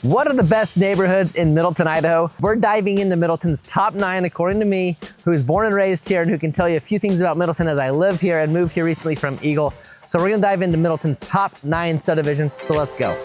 What are the best neighborhoods in Middleton, Idaho? We're diving into Middleton's top 9 according to me, who's born and raised here and who can tell you a few things about Middleton as I live here and moved here recently from Eagle. So we're gonna dive into Middleton's top 9 subdivisions, so let's go.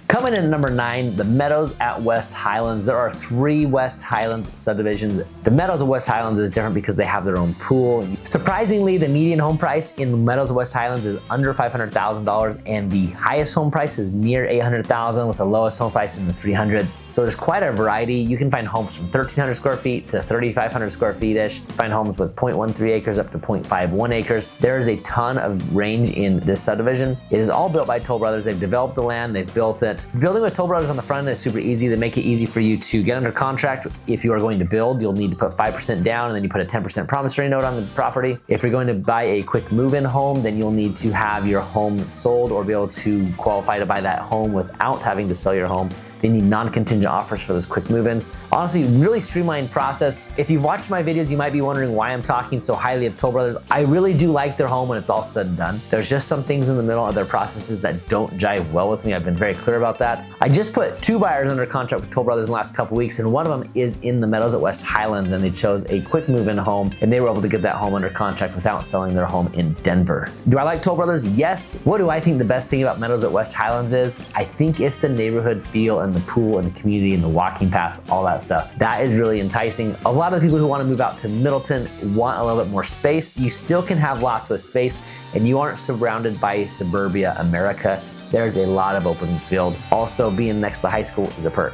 Coming in at number 9, the Meadows at West Highlands. There are 3 West Highlands subdivisions. The Meadows at West Highlands is different because they have their own pool. Surprisingly, the median home price in the Meadows at West Highlands is under $500,000, and the highest home price is near $800,000, with the lowest home price in the 300s. So there's quite a variety. You can find homes from 1,300 square feet to 3,500 square feet-ish. Find homes with 0.13 acres up to 0.51 acres. There is a ton of range in this subdivision. It is all built by Toll Brothers. They've developed the land, they've built it. Building with Toll Brothers on the front end is super easy. They make it easy for you to get under contract. If you are going to build, you'll need to put 5% down, and then you put a 10% promissory note on the property. If you're going to buy a quick move-in home, then you'll need to have your home sold or be able to qualify to buy that home without having to sell your home. They need non-contingent offers for those quick move-ins. Honestly, really streamlined process. If you've watched my videos, you might be wondering why I'm talking so highly of Toll Brothers. I really do like their home when it's all said and done. There's just some things in the middle of their processes that don't jive well with me. I've been very clear about that. I just put 2 buyers under contract with Toll Brothers in the last couple weeks, and one of them is in the Meadows at West Highlands, and they chose a quick move-in home, and they were able to get that home under contract without selling their home in Denver. Do I like Toll Brothers? Yes. What do I think the best thing about Meadows at West Highlands is? I think it's the neighborhood feel and the pool and the community and the walking paths, all that stuff. That is really enticing. A lot of the people who want to move out to Middleton want a little bit more space. You still can have lots with space, and you aren't surrounded by suburbia America. There's a lot of open field. Also, being next to the high school is a perk.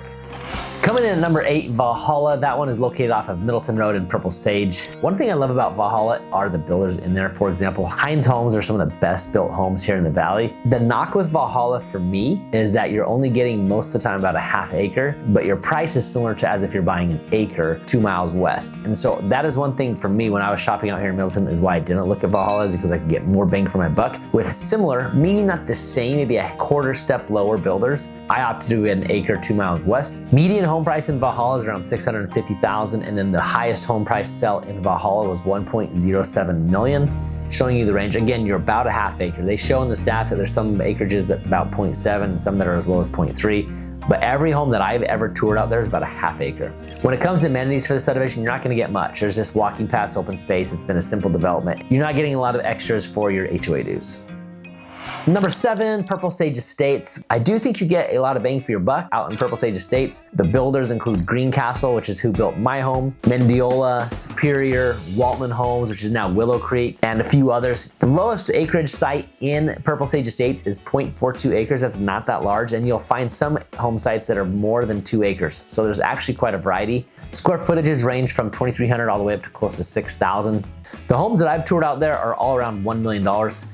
Coming in at number 8, Valhalla. That one is located off of Middleton Road in Purple Sage. One thing I love about Valhalla are the builders in there. For example, Heinz Homes are some of the best built homes here in the valley. The knock with Valhalla for me is that you're only getting most of the time about a half acre, but your price is similar to as if you're buying an acre 2 miles west. And so that is one thing for me when I was shopping out here in Middleton is why I didn't look at Valhalla, is because I could get more bang for my buck. With similar, meaning not the same, maybe a quarter step lower builders, I opted to get an acre 2 miles west. Median home price in Valhalla is around $650,000, and then the highest home price sell in Valhalla was $1.07 million, showing you the range. Again, you're about a half acre. They show in the stats that there's some acreages that about 0.7 and some that are as low as 0.3, but every home that I've ever toured out there is about a half acre. When it comes to amenities for the subdivision, you're not gonna get much. There's just walking paths, open space. It's been a simple development. You're not getting a lot of extras for your HOA dues. Number 7, Purple Sage Estates. I do think you get a lot of bang for your buck out in Purple Sage Estates. The builders include Greencastle, which is who built my home, Mendiola, Superior, Waltman Homes, which is now Willow Creek, and a few others. The lowest acreage site in Purple Sage Estates is 0.42 acres. That's not that large, and you'll find some home sites that are more than 2 acres. So there's actually quite a variety. Square footages range from 2,300 all the way up to close to 6,000. The homes that I've toured out there are all around $1 million.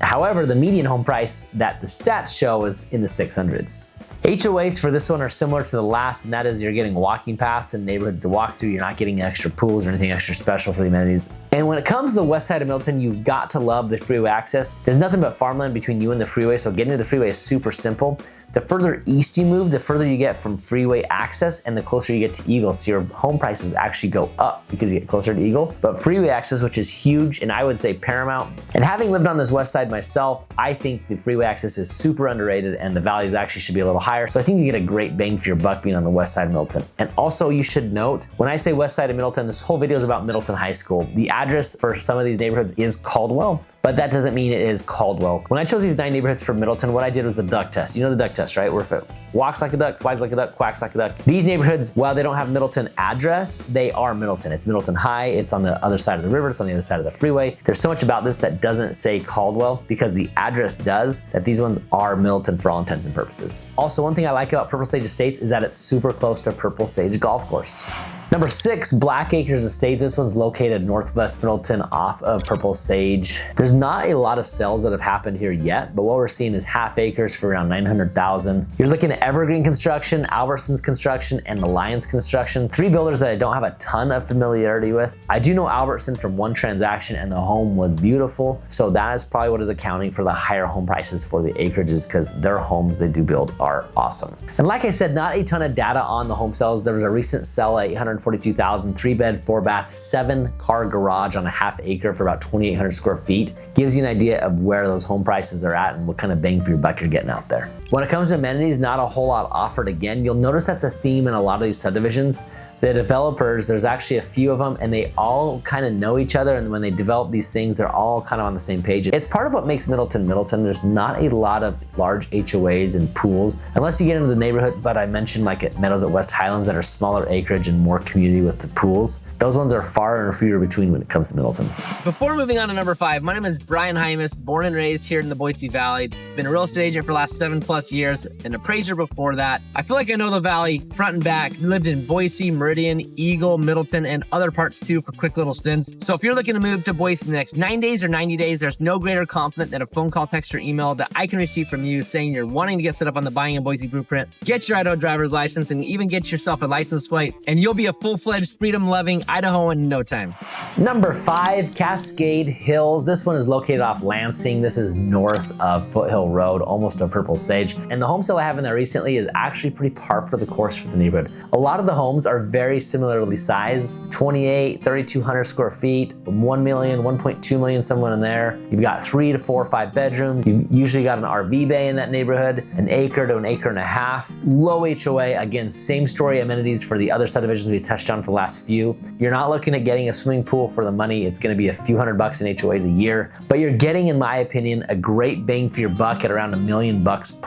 However, the median home price that the stats show is in the 600s. HOAs for this one are similar to the last, and that is you're getting walking paths and neighborhoods to walk through. You're not getting extra pools or anything extra special for the amenities. And when it comes to the west side of Middleton, you've got to love the freeway access. There's nothing but farmland between you and the freeway, so getting to the freeway is super simple. The further east you move, the further you get from freeway access and the closer you get to Eagle. So your home prices actually go up because you get closer to Eagle. But freeway access, which is huge and I would say paramount. And having lived on this west side myself, I think the freeway access is super underrated and the values actually should be a little higher. So I think you get a great bang for your buck being on the west side of Middleton. And also you should note, when I say west side of Middleton, this whole video is about Middleton High School. The address for some of these neighborhoods is Caldwell, but that doesn't mean it is Caldwell. When I chose these 9 neighborhoods for Middleton, what I did was the duck test. You know the duck test, right? Where if it walks like a duck, flies like a duck, quacks like a duck. These neighborhoods, while they don't have Middleton address, they are Middleton. It's Middleton High, it's on the other side of the river, it's on the other side of the freeway. There's so much about this that doesn't say Caldwell because the address does, that these ones are Middleton for all intents and purposes. Also, one thing I like about Purple Sage Estates is that it's super close to Purple Sage Golf Course. Number 6, Black Acres Estates. This one's located northwest Middleton off of Purple Sage. There's not a lot of sales that have happened here yet, but what we're seeing is half acres for around $900,000. You're looking at Evergreen Construction, Albertsons Construction, and the Lions Construction. 3 builders that I don't have a ton of familiarity with. I do know Albertson from one transaction and the home was beautiful. So that is probably what is accounting for the higher home prices for the acreages because their homes they do build are awesome. And like I said, not a ton of data on the home sales. There was a recent sell at $142,000, 3-bed, 4-bath, 7-car garage on a half acre for about 2,800 square feet. Gives you an idea of where those home prices are at and what kind of bang for your buck you're getting out there. When it comes to amenities, not a whole lot offered again. You'll notice that's a theme in a lot of these subdivisions. The developers, there's actually a few of them and they all kind of know each other, and when they develop these things, they're all kind of on the same page. It's part of what makes Middleton Middleton. There's not a lot of large HOAs and pools, unless you get into the neighborhoods that I mentioned, like at Meadows at West Highlands, that are smaller acreage and more community with the pools. Those ones are far and fewer between when it comes to Middleton. Before moving on to number 5, my name is Brian Hymas, born and raised here in the Boise Valley. Been a real estate agent for the last 7+ years, an appraiser before that. I feel like I know the Valley front and back. Lived in Boise, Meridian, Eagle, Middleton, and other parts too for quick little stints. So if you're looking to move to Boise in the next 9 days or 90 days, there's no greater compliment than a phone call, text, or email that I can receive from you saying you're wanting to get set up on the Buying in Boise Blueprint, get your Idaho driver's license, and even get yourself a license plate, and you'll be a full-fledged, freedom-loving Idahoan in no time. Number 5, Cascade Hills. This one is located off Lansing. This is north of Foothill Road, almost to Purple Sage. And the home sale I have in there recently is actually pretty par for the course for the neighborhood. A lot of the homes are very similarly sized, 28, 3,200 square feet, 1 million, 1.2 million, somewhere in there. You've got 3 to 4 or 5 bedrooms. You've usually got an RV bay in that neighborhood, an acre to an acre and a half. Low HOA, again, same story amenities for the other subdivisions we touched on for the last few. You're not looking at getting a swimming pool for the money. It's gonna be a few $100 in HOAs a year, but you're getting, in my opinion, a great bang for your buck at around $1 million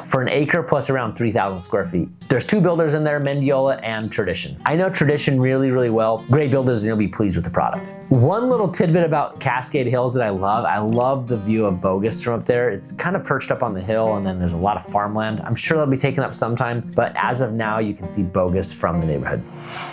for an acre plus around 3,000 square feet. There's 2 builders in there, Mendiola and Tradition. I know Tradition really well. Great builders, and you'll be pleased with the product. One little tidbit about Cascade Hills that I love the view of Bogus from up there. It's kind of perched up on the hill, and then there's a lot of farmland. I'm sure that'll be taken up sometime, but as of now, you can see Bogus from the neighborhood.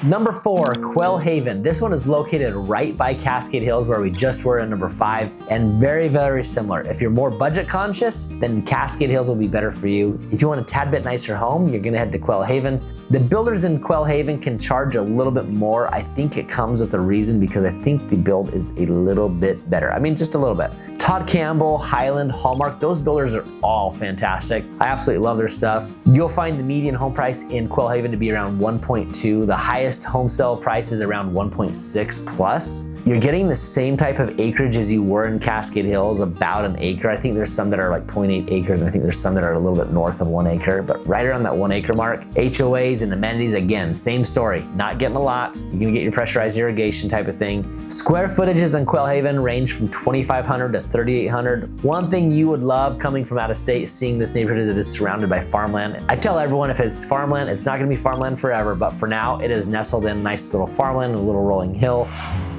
Number 4, Quail Haven. This one is located right by Cascade Hills, where we just were in number 5, and very similar. If you're more budget conscious, then Cascade Hills will be better for you. If you want a tad bit nicer home, you're gonna head to Quail Haven. The builders in Quail Haven can charge a little bit more. I think it comes with a reason, because I think the build is a little bit better. I mean, just a little bit. Todd Campbell, Highland, Hallmark, those builders are all fantastic. I absolutely love their stuff. You'll find the median home price in Quail Haven to be around 1.2. The highest home sale price is around 1.6 plus. You're getting the same type of acreage as you were in Cascade Hills, about an acre. I think there's some that are like 0.8 acres, and I think there's some that are a little bit north of 1 acre, but right around that 1 acre mark. HOAs and amenities, again, same story. Not getting a lot. You're gonna get your pressurized irrigation type of thing. Square footages in Quail Haven range from 2,500 to 3,800. One thing you would love coming from out of state, seeing this neighborhood, is it is surrounded by farmland. I tell everyone, if it's farmland, it's not gonna be farmland forever, but for now, it is nestled in nice little farmland, a little rolling hill.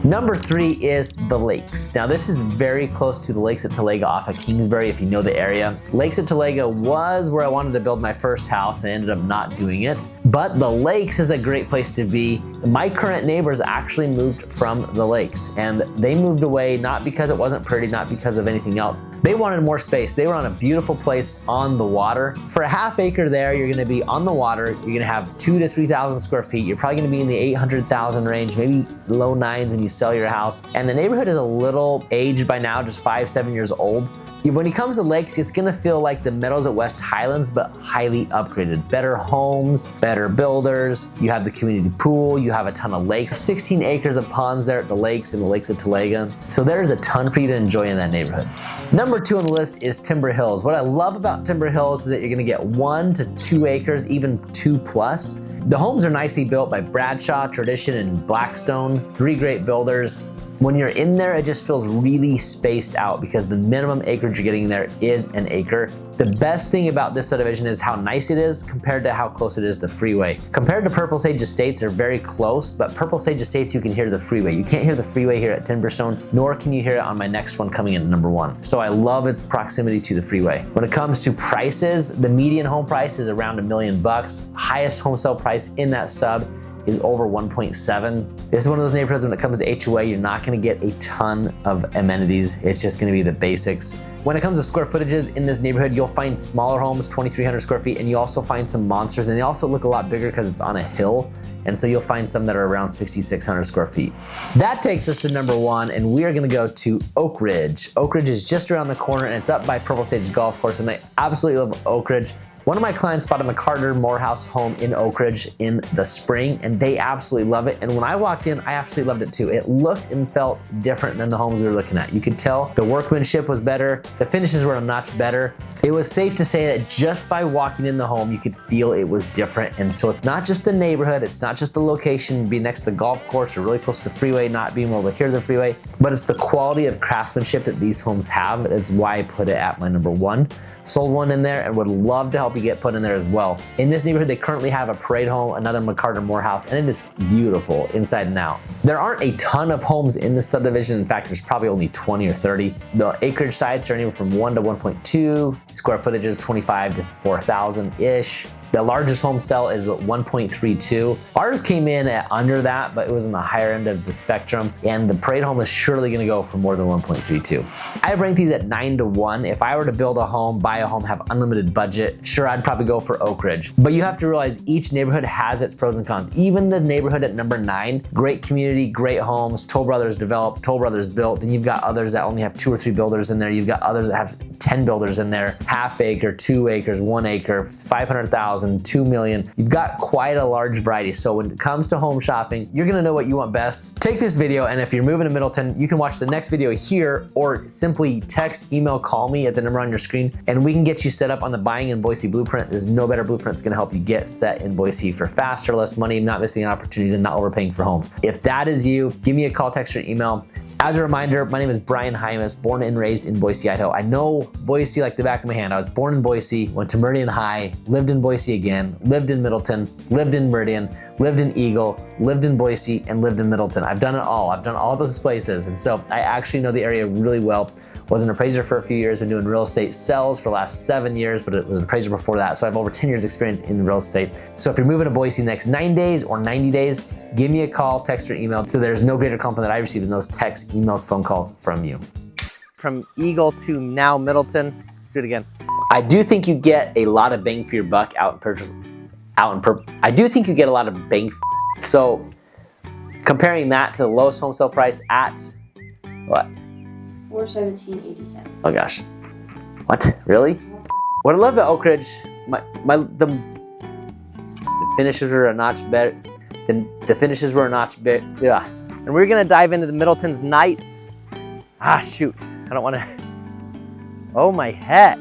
Number 3 is the lakes. Now this is very close to the lakes at Telaga off of Kingsbury, if you know the area. Lakes at Telaga was where I wanted to build my first house, and I ended up not doing it. But the lakes is a great place to be. My current neighbors actually moved from the lakes, and they moved away not because it wasn't pretty, not because of anything else. They wanted more space. They were on a beautiful place on the water. For a half acre there, you're gonna be on the water. You're gonna have 2,000 to 3,000 square feet. You're probably gonna be in the 800,000 range, maybe low 9s when you sell your house. And the neighborhood is a little aged by now, just 5-7 years old. When it comes to lakes, it's gonna feel like the Meadows at West Highlands, but highly upgraded. Better homes, better builders. You have the community pool, you have a ton of lakes. 16 acres of ponds there at the lakes and the lakes at Telaga. So there's a ton for you to enjoy in that neighborhood. Number 2 on the list is Timber Hills. What I love about Timber Hills is that you're gonna get 1 to 2 acres, even 2 plus. The homes are nicely built by Bradshaw, Tradition, and Blackstone. 3 great builders. When you're in there, it just feels really spaced out because the minimum acreage you're getting there is an acre. The best thing about this subdivision is how nice it is compared to how close it is to the freeway. Compared to Purple Sage Estates, they're very close, but Purple Sage Estates, you can hear the freeway. You can't hear the freeway here at Timberstone, nor can you hear it on my next one coming in at number 1. So I love its proximity to the freeway. When it comes to prices, the median home price is around $1 million. Highest home sale price in that sub is over 1.7. This is one of those neighborhoods when it comes to HOA, you're not gonna get a ton of amenities. It's just gonna be the basics. When it comes to square footages in this neighborhood, you'll find smaller homes, 2,300 square feet, and you also find some monsters, and they also look a lot bigger because it's on a hill. And so you'll find some that are around 6,600 square feet. That takes us to number 1, and we are gonna go to Oakridge. Oakridge is just around the corner, and it's up by Purple Sage Golf Course, and I absolutely love Oakridge. One of my clients bought a McCarter Morehouse home in Oakridge in the spring, and they absolutely love it. And when I walked in, I absolutely loved it too. It looked and felt different than the homes we were looking at. You could tell the workmanship was better, the finishes were a notch better. It was safe to say that just by walking in the home, you could feel it was different. And so it's not just the neighborhood, it's not just the location, being next to the golf course or really close to the freeway, not being able to hear the freeway, but it's the quality of craftsmanship that these homes have. That's why I put it at my number one. Sold one in there and would love to help you get put in there as well. In this neighborhood, they currently have a parade home, another McCarter Morehouse, and it is beautiful inside and out. There aren't a ton of homes in this subdivision. In fact, there's probably only 20 or 30. The acreage sites are anywhere from 1 to 1.2. Square footage is 25 to 4,000-ish. The largest home sale is 1.32. Ours came in at under that, but it was in the higher end of the spectrum, and the parade home is surely gonna go for more than 1.32. I've ranked these at 9 to 1. If I were to build a home, buy a home, have unlimited budget, sure, I'd probably go for Oakridge. But you have to realize each neighborhood has its pros and cons. Even the neighborhood at number 9, great community, great homes, Toll Brothers developed, Toll Brothers built. Then you've got others that only have 2 or 3 builders in there. You've got others that have 10 builders in there, half acre, 2 acres, 1 acre, 500,000, 2 million. You've got quite a large variety. So when it comes to home shopping, you're gonna know what you want best. Take this video, and if you're moving to Middleton, you can watch the next video here, or simply text, email, call me at the number on your screen, and we can get you set up on the Buying in Boise Blueprint. There's no better blueprint that's gonna help you get set in Boise for faster, less money, not missing opportunities, and not overpaying for homes. If that is you, give me a call, text, or email. As a reminder, my name is Brian Hymas, born and raised in Boise, Idaho. I know Boise like the back of my hand. I was born in Boise, went to Meridian High, lived in Boise again, lived in Middleton, lived in Meridian, lived in Eagle, lived in Boise, and lived in Middleton. I've done it all. I've done all those places. And so I actually know the area really well. Was an appraiser for a few years, been doing real estate sales for the last 7 years, but it was an appraiser before that. So I have over 10 years experience in real estate. So if you're moving to Boise next 9 days or 90 days, give me a call, text, or email. So there's no greater compliment that I receive than those texts, emails, phone calls from you. From Eagle to now Middleton, let's do it again. I do think you get a lot of bang for your buck out in purchase, I do think you get a lot of bang. So comparing that to the lowest home sale price at what? $417.87. Oh gosh, what, really? What I love about Oakridge, the finishes are a notch better. The finishes were a notch better. Yeah. And we're gonna dive into the Middleton's night. Ah, shoot, I don't wanna. Oh my heck.